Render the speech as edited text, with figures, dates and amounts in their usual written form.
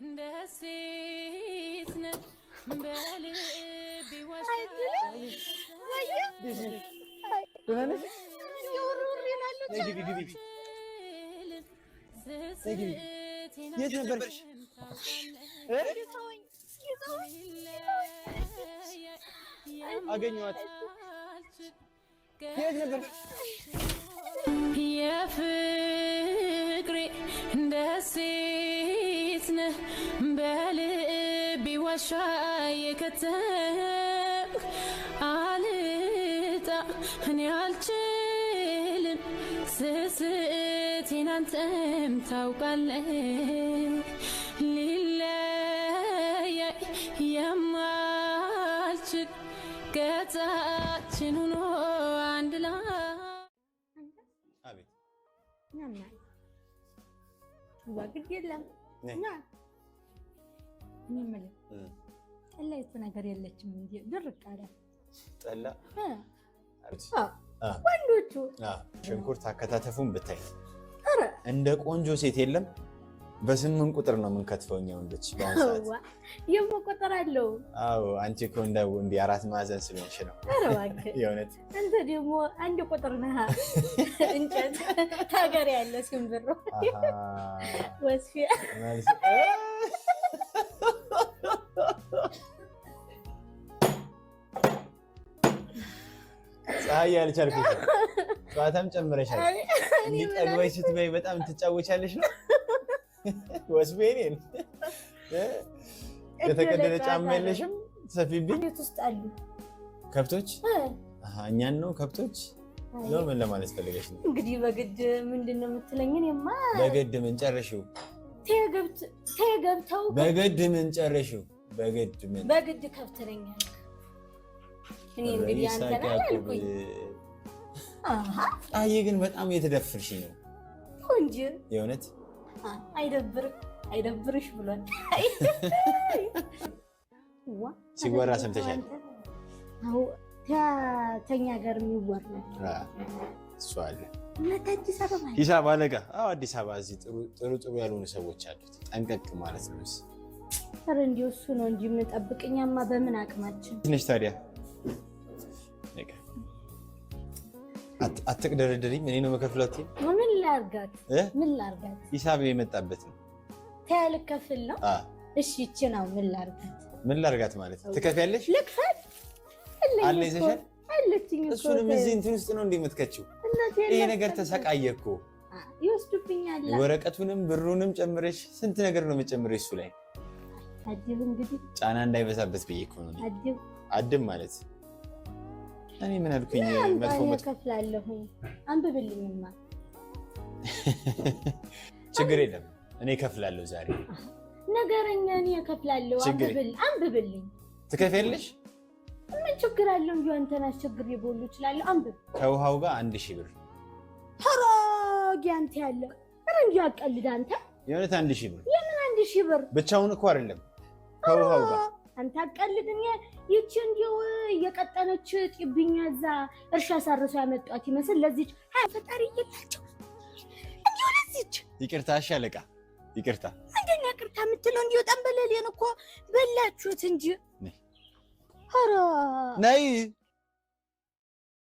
የት ነበርሽ? አገኘኋት። የት ነበርሽ? የፍቅሬ ደሴት ነህ በልቤ ዋሻ የከተምክ አልጣ እኔ አልችልም ስስቴን አንተም ታውቃለህ ሊለያይ የማልችል ገጻችን ሆኖ አንድ ላይ አቤት ወግድ የለም እና ምን ጠላይቱ ነገር የለችም እንዴ ድርቅ አለ ጠላ ወንዶቹ ሽንኩርት አከታተፉን ብታይ አረ እንደ ቆንጆ ሴት የለም በስምንት ቁጥር ነው የምንከትፈው እኛ ወንዶች ባንሳት የምቆጥር አለው አዎ አንቺ እኮ እንደው እንዲ አራት ማዕዘን ስለሆንሽ ነው አረ እባክህ የእውነት አንተ ደግሞ አንድ ቁጥር ነህ እንጨት ታገር ያለ ሲምብሮ ወስፊ ፀሐይ ያልቻልኩት ጨዋታም ጨምረሻል እንዴ ጠግበሽ ስትበይ በጣም ትጫወቻለሽ ነው ወስቤኔን የተቀደደ ጫማ የለሽም ሰፊብኝ ቤት ውስጥ አሉ ከብቶች እኛን ነው ከብቶች ነው ምን ለማለት ፈልገሽ ነው እንግዲህ በግድ ምንድነው የምትለኝ እኔማ በግድ ምን ጨረሽው ተገብተው በግድ ምን ጨረሽው በግድ ከብትለኛል እኔ እንግዲህ አንተና አልኩኝ አይ ግን በጣም የተደፍርሽ ነው እንጂ የእውነት አይደብርሽ ብሏል ሲወራ ሰምተሻል አዎ ተኛ ጋር የሚወራ እሱ አለ አዲስ አበባ ሂሳብ አለቃ አዎ አዲስ አበባ እዚህ ጥሩ ያልሆኑ ሰዎች አሉት ጠንቀቅ ማለት ነው ኧረ እንዲሁ እሱ ነው እንጂ የምጠብቅኛማ በምን አቅማችን ትንሽ ታዲያ አትቅደረደሪኝ እኔ ነው መከፍላት ምን ላርጋት ሂሳብ የመጣበት ነው ታልከፍል ነው እሺ እቺ ነው ምን ላርጋት ማለት ትከፍያለሽ ልክፈል አለ ይዘሻል አለችኝ እኮ እሱንም እዚህ እንትን ውስጥ ነው እንደምትከቺው ይሄ ነገር ተሰቃየ እኮ ይወስዱብኛል ወረቀቱንም ብሩንም ጨምረሽ ስንት ነገር ነው የምጨምረሽ እሱ ላይ አጅብ እንግዲህ ጫና እንዳይበዛበት ብዬ እኮ ነው አድም ማለት እኔ ምን አልኩኝ መጥፎ ከፍላለሁ አንብብልኝማ ችግር የለም እኔ ከፍላለሁ ዛሬ ነገረኛ እኔ ከፍላለሁ አንብብልኝ ትከፍያለሽ ምን ችግር አለው እንዴ አንተና ችግር ይቦሉ ይችላል አንብብ ከውሃው ጋር 1000 ብር ተራጊ አንተ ያለ እንዴ አቀልድ አንተ የሆነ 1000 ብር የምን 1000 ብር ብቻውን እኮ አይደለም ከውሃው ጋር አንተ አቀልድኝ ይቺ እንዲው እየቀጠነች ጥብኛ እዛ እርሻ ሳርሶ ያመጣት ይመስል ለዚች ሃይ ፈጣሪ ይላችሁ እንዲው ለዚች ይቅርታ አለቃ ይቅርታ አንደኛ ይቅርታ የምትለው እንዲው ጠንበለሌን እኮ በላችሁት እንጂ ኧረ ነይ